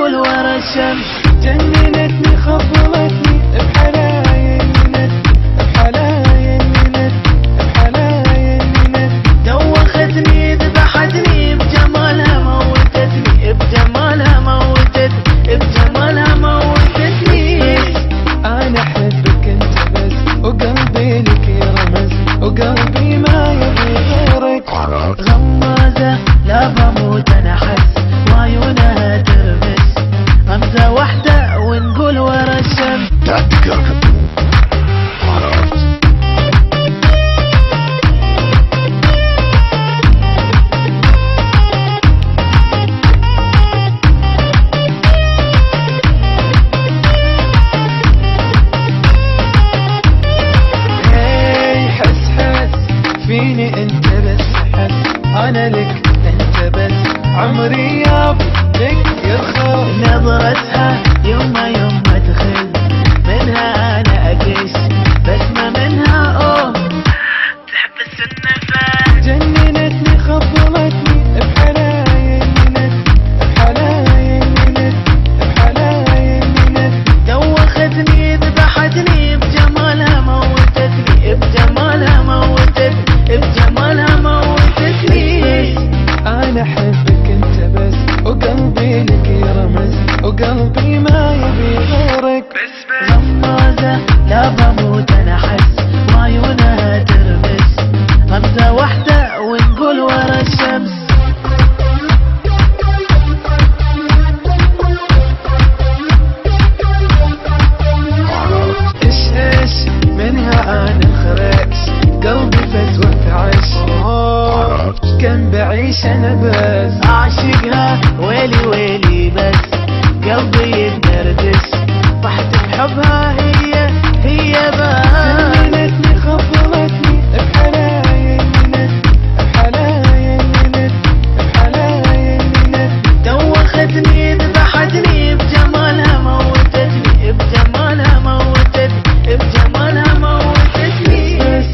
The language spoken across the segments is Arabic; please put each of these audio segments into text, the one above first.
ونقول ورا الشمس. جننتني خفضتني بحلايا الند، بحلايا الند، بحلايا الند. دوختني ذبحتني بجمالها موتتني، بجمالها موتتني، بجمالها موتتني. أنا أحبك أنت بس، وقلبي لك يرمز، وقلبي ما يبي غيرك. غمازة لا بموت أنا حس، وعيونها ترمس، غمزة واحدة ونقول ورا الشمس. فيني انت بس حس، انا لك انت بس، عمري يابي لك يرخص. نظرتها يوم ما تخل، منها انا اكش، بس ما منها اوه تحبس النفس. جننتني خفضتني بحلايا الند، بحلايا الند، بحلايا الند. دوختني ذبحتني بجمالها موتتني، بجمالها موتتني، بجمالها موتتني. أنا أحبك أنت بس، وقلبي لك يرمز، وقلبي ما يبي غيرك. غمازة لا بموت أنا حس، وعيونها ترمس، غمزة واحدة ونقول ورا الشمس. إيش منها أنا خريش، قلبي فتوى عش، كان بعيش أنا بس. أعشقها ويلي ويلي بس، قلبي يتنرجس، طحت بحبها هي بس. جننتني خفضتني بحلايا الند، بحلايا الند، بحلايا الند. دوختني ذبحتني بجمالها موتتني، بجمالها موتتني، بجمالها موتتني. بس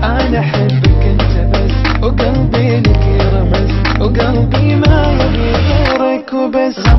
أنا أحبك أنت بس، وقلبي لك يرمز، وقلبي ما يبي غيرك وبس.